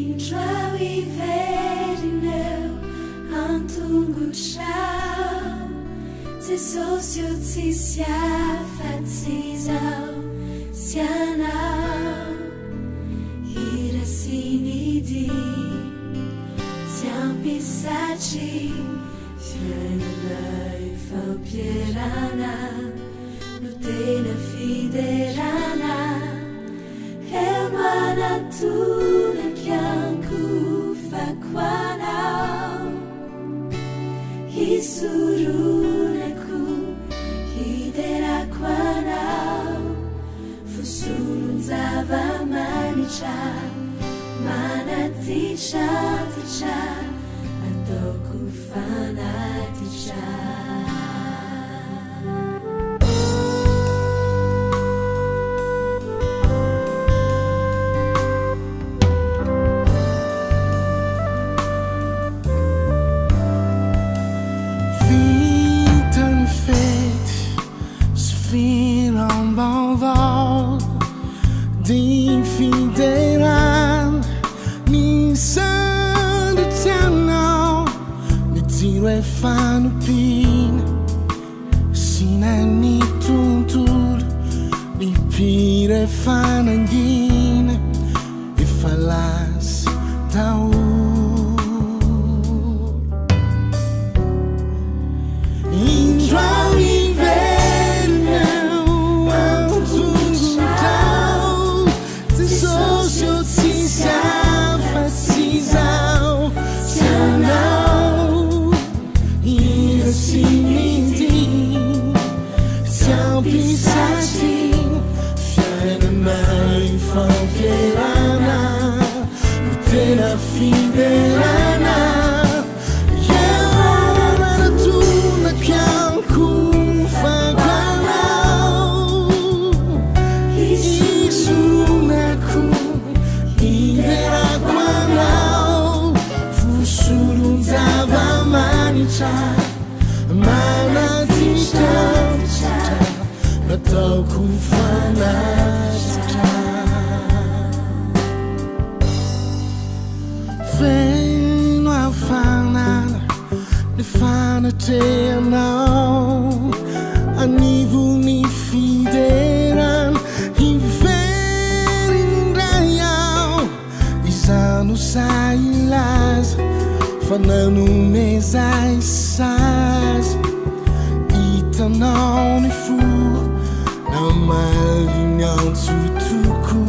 Indra iverineu antungul shau Te socio ti siafatzizau sianau Hirasinidi Tiampisaci Fiainanai fampierana No tena fiderana Helmanatuna kianku fakwanau Hisurunaku hiderakwanau Fusulun zavamanicha Manaticha ticha Adoku fanaticha Din fideran Ni sandetano Ni tiro e fano pin Sina ni tuntul Ni pire fanangin E falas tau Indra Tena fiderana Yelana tuna kianku fagwanau Isunaku hiderakwanau Fusulun zavamanicha Manatita Natauku fanatita Vem a falar de fana te não Anivu ni fideran Inverindraiau Isanu sailas Fananu mesai sas Itanau ni fu Na malinhão tutuku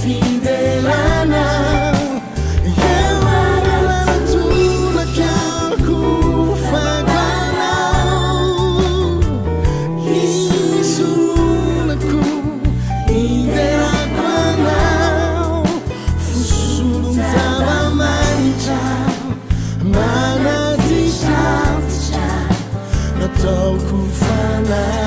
Fidelana Yelana tuna kianku fagwanau Isunaku hiderakwanau Fusulun zavamanicha Manatita Natauku fanatita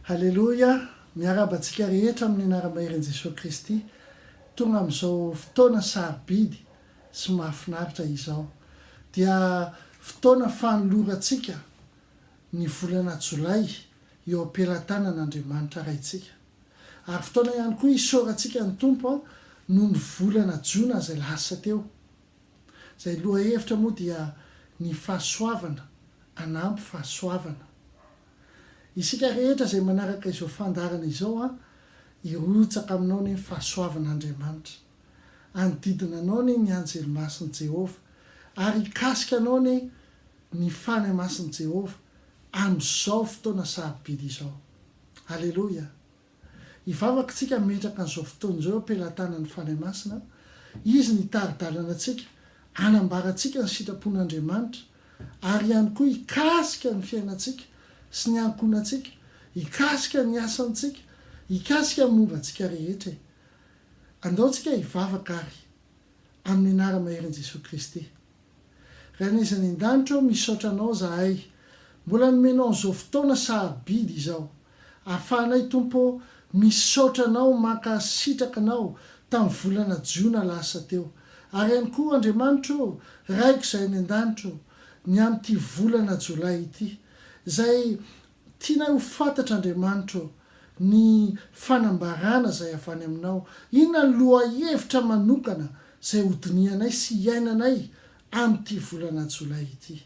Halleloia, miarabantsika rehetra amin'ny anara-maherin' Jesosy Kristy tonga amin'izao fotoana sarobidy sy mahafinaritra izao dia fotoana fanolorantsika ny volana Jolay eo am-pelatanan'Andriamanitra raitsika. Ary fotoana ihany koa isaorantsika ny tompo noho ny volana Jona izay lasa teo. Izay loha hevitra moa dia ny fahasoavana, anampy fahasoavana. Isika rehetra izay manaraka izao fandarana izao irotsaka aminao ny fahasoavan'Andriamanitra. Anodidina anao ny anjely masin'i Jehova ary ikasika anao ny fanahy masin'i Jehova amin'izao fotoana sarobidy izao. Halleloia. Ivavaka tsika metraka an'izao fotoana izao am-pelatanan'ny fanahy masina, izy nitaridalana antsika, anambaratsika ny sitrapon'Andriamanitra ary ihany koa ikasika ny fiainantsika sy ny ankonantsika, ikasika ny asantsika, ikasika mombantsika rehetra. Andaontsika ivavaka ary amin'ny anara-maherin' Jesosy Kristy. Raha nizany an-danitra misaotra anao zahay, mbola nomenao an'izao fotoana sarobidy izao, ahafahanay tompo misaotra anao, mankasitraka anao tamin'ny volana Jona lasa teo. Ary ihany koa Andriamanitra, raiko izay ny an-danitra ny amin'ity volana Jolay ity, izay tianay ho fantatra Andriamanitra ny fanambarana izay avy any aminao. Inona ny loha hevitra manokana izay hodinianay sy iainanay amin'ity volana Jolay ity.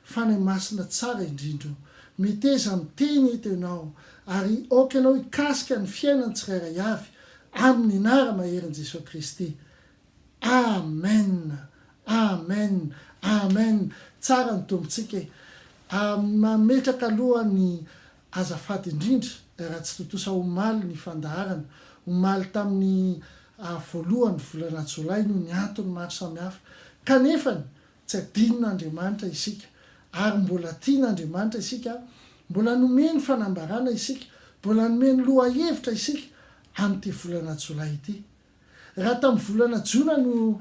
Fanahy masina tsara indrindra, meteza miteny eto ianao ary aoka ianao ikasika ny fiainany tsirairay avy amin'ny anara-maherin' Jesosy Kristy. Amen, amen, amen. Tsara ny tompontsika mametraka aloha ny azafady indrindra raha tsy totosa omaly ny fandaharana, omaly tamin'ny voalohany volana Jolay noho ny antony maro samihafa. Kanefany tsy adinon'Andriamanitra isika ary mbola tian'Andriamanitra isika, mbola nomeny fanambarana isika, mbola nomeny loha hevitra isika amin'ity volana Jolay ity. Raha tamin'ny volana Jona no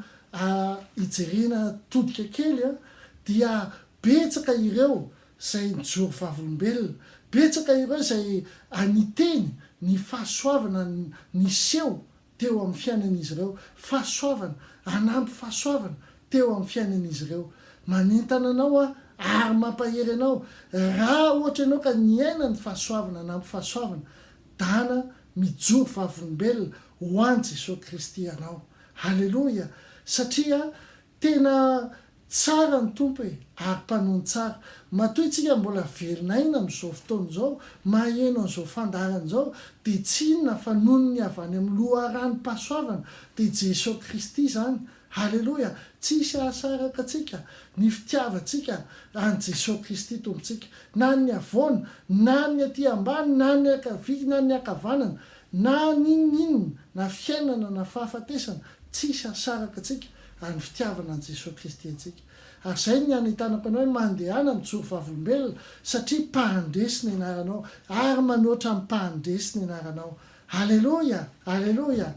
ijerena todika kely dia betsaka ireo izay nijoro vavolombelona, betsaka ireo izay aniteny ny fahasoavana niseho teo amin'ny fiainan'izy ireo, fahasoavana, anampy fahasoavana teo amin'ny fiainan'izy ireo. Manentana anao ary mampahery anao raha ohatra ianao ka niaina ny fahasoavana, anampy fahasoavana, dana mijoro vavolombelona ho an'i Jesosy Kristy ianao. Halleloia. Satria tena tsara ny tompo ary mpanony tsara. Matoa itsika mbola verinaina amin'izao fotoana izao, maheno an'izao fandarana izao, dia tsy inona fa noho ny avy any amin'ny loharan-pahasoavana dia Jesosy Kristy zany. Halleloia. Tsisy ahasaraka antsika ny fitiavantsika any Jesosy Kristy tompontsika, na ny avoana, na ny aty ambany, na ny ankavia, na ny ankavanana, na ninonina, na fiainana, na fahafatesana, tsisy ahasaraka antsika any fitiavana an Jesosy Kristy antsika. Ary izay ny anitanako anao hoe mandehana mijoro vavolombelona satria mpahandresy ny anaranao ary manoatra amin'ny mpahandresy ny anaranao. Halleloia, halleloia.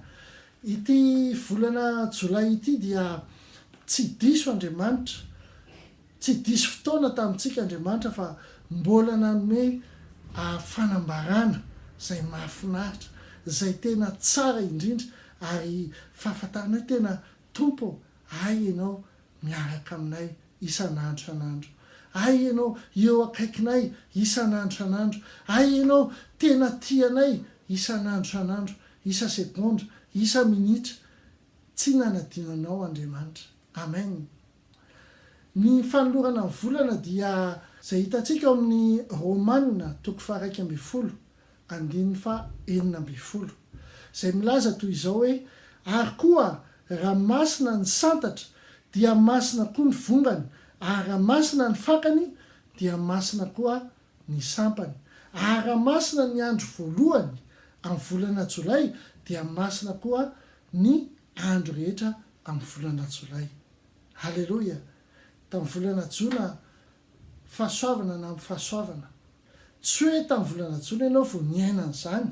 Ity volana Jolay ity dia tsy diso Andriamanitra, tsy diso fotoana tamintsika Andriamanitra fa mbola nanome fanambarana izay mahafinaritra, izay tena tsara indrindra ary fahafantarana hoe tena tompo, ay ianao miaraka aminay isan'andro isan'andro, ay ianao eo akaikinay isan'andro isan'andro, ay ianao tena tianay isan'andro isan'andro, isa sekondra, isa minitra, tsy nanadinanao Andriamanitra. Amen. Ny fanolorana ny volana dia izay hitantsika amin'ny Romanina 12:9, izay milaza toy izao hoe: ary koa raha masina ny santatra dia masina koa ny vongany, ary raha masina ny fakany dia masina koa ny sampany, ary raha masina ny andro voalohany amin'ny volana Jolay dia masina koa ny andro rehetra amin'ny volana Jolay. Halleloia. Tamin'ny volana Jona fahasoavana na amin'ny fahasoavana, tsy hoe tamin'ny volana Jona ianao vao niaina an'izany,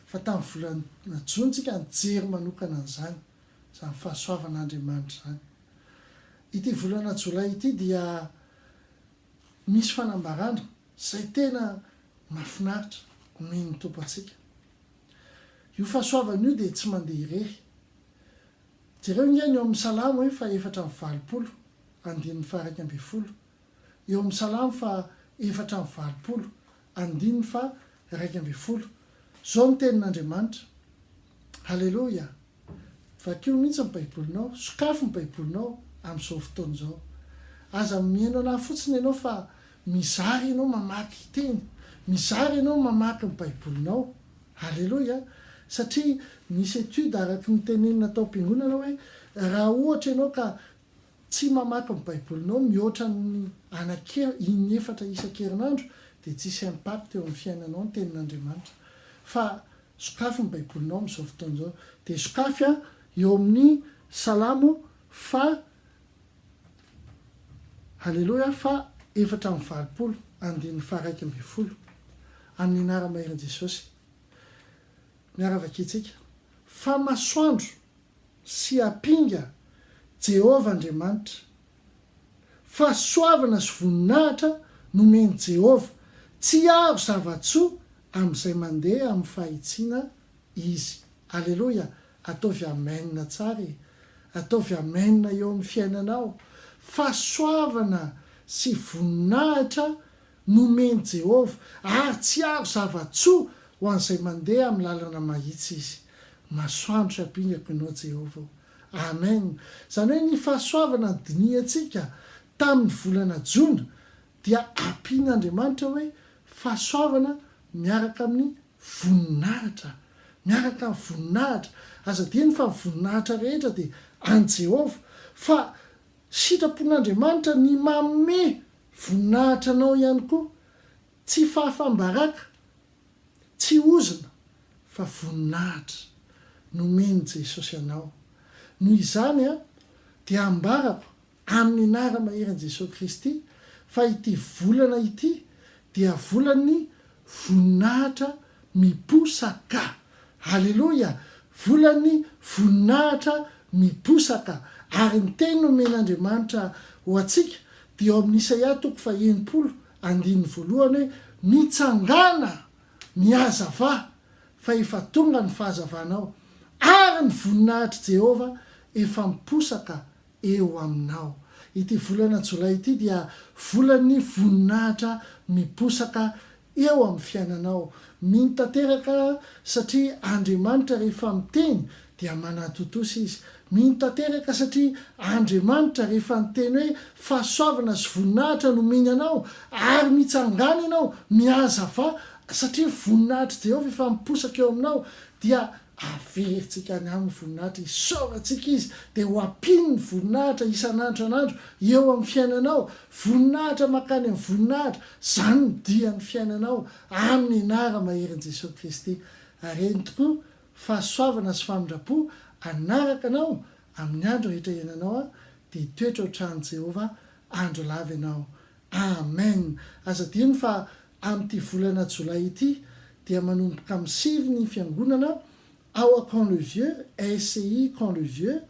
fa tamin'ny volana Jona tsika nijery manokana an'izany, izany fahasoavan'Andriamanitra izany. Ity volana Jolay ity dia misy fanambarana izay tena mahafinaritra, mino tompo atsika. Io fahasoavana io dia tsy mandeha irery. Jereo ingany eo amin'ny salamo hoe fa 420, 1:20. Eo amin'ny salamo fa 420, 1:20. Zao ny tenin'Andriamanitra. Halleloia. Vakio mihitsy ny baibolinao, sokafo ny baibolinao amin'izao fotoana izao. Aza mihaino anahy fotsiny ianao fa mizary ianao mamaky teny, mizary ianao mamaky ny baibolinao. Halleloia. Satria misy étude araky ny tenenina tao am-piangonana hoe raha ohatra ianao ka tsy mamaky ny baibolinao mihoatra ny in-efatra isan-kerinandro dia tsisy impact eo amin'ny fiainanao ny tenin'Andriamanitra. Fa sokafo ny baibolinao amin'izao fotoana izao. Dia sokafy eo amin'ny salamo fa halleloia fa 420, 1:20 amin'ny anara-mahery Jesosy. Miaravaka itsika. Fa masoandro sy apinga Jehova Andriamanitra. Fa soavana sy voninahitra nomeny Jehova. Tsy aro zava-tsoa amin'izay mandeha amin'ny fahitsiana izy. Alleloia. Ataovy amenina tsara e. Ataovy amenina eo amin'ny fiainanao. Fa soavana sy voninahitra nomeny Jehova ary tsy aro zava-tsoa ho an'izay mandeha amin'ny lalana mahitsy izy. Masoandro sy apingako ianao Jehova. Amen. Zany hoe ny fahasoavana ny diniantsika tamin'ny volana Jona dia ampian'Andriamanitra hoe fahasoavana miaraka amin'ny voninahitra. Miaraka amin'ny voninahitra. Aza diny fa voninahitra rehetra dia an Jehova. Fa sitrapon'Andriamanitra ny manome voninahitra anao ihany koa. Tsy fahafambaraka, tsy ozina, fa voninahitra nomeny Jesosy anao. Noho izany dia ambarako amin'ny anara-mahery Jesosy Kristy fa ity volana ity dia volany voninahitra miposaka. Halleloia. Volany voninahitra miposaka. Ary ny teny nomen'Andriamanitra ho atsika dia eo amin'ny Isaia 1:9 hoe mitsangana mihazava fa efa tonga ny fahazavanao ary ny voninahitra Jehova efa miposaka eo aminao. Ity volana Jolay ity dia volany voninahitra miposaka eo amin'ny fiainanao. Mino-tanteraka satria Andriamanitra rehefa miteny dia manatotosy izy. Mino-tanteraka satria Andriamanitra rehefa miteny hoe fahasoavana sy voninahitra nomeny anao ary mitsangana ianao mihazava satria voninahitra Jehova efa miposaka eo aminao dia averintsika ny amin'ny voninahitra isaorantsika izy dia ho ampiny ny voninahitra isan'andro anandro eo amin'ny fiainanao. Voninahitra makany amin'ny voninahitra zany ny dian'ny fiainanao amin'ny anara-mahery Jesosy Kristy. Areny tokoa fahasoavana sy famindrapo anaraka anao amin'ny andro rehetra iananao dia toetra ho tran'ny Jehova andro lava ianao. Amen. Aza diny fa amin'ity volana Jolay ity dia manomboka amin'ny 7 ny fiangonana ao Camp le Vieux, SCI Camp le Vieux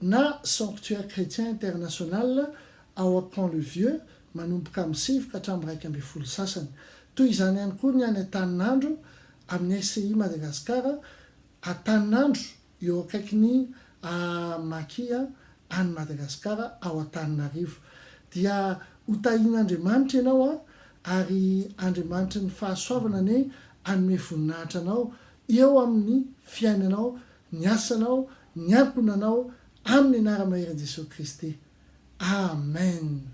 na Sanctuaire Chrétien International ao Camp le Vieux manomboka amin'ny 7 ka hatramin'ny 12 sasany. Toy izany ihany koa ny any Antaninandro amin'ny SCI Madagasikara, Antaninandro eo akaikin'ny Makia any Madagasikara ao Antananarivo. Dia hotahian'Andriamanitra ianao ary Andriamanitra ny fahasoavana ny anome voninahitra anao eo amin'ny fiainanao, ny asanao, ny amponanao amin'ny anara-mahery Jesosy Kristy. Amen.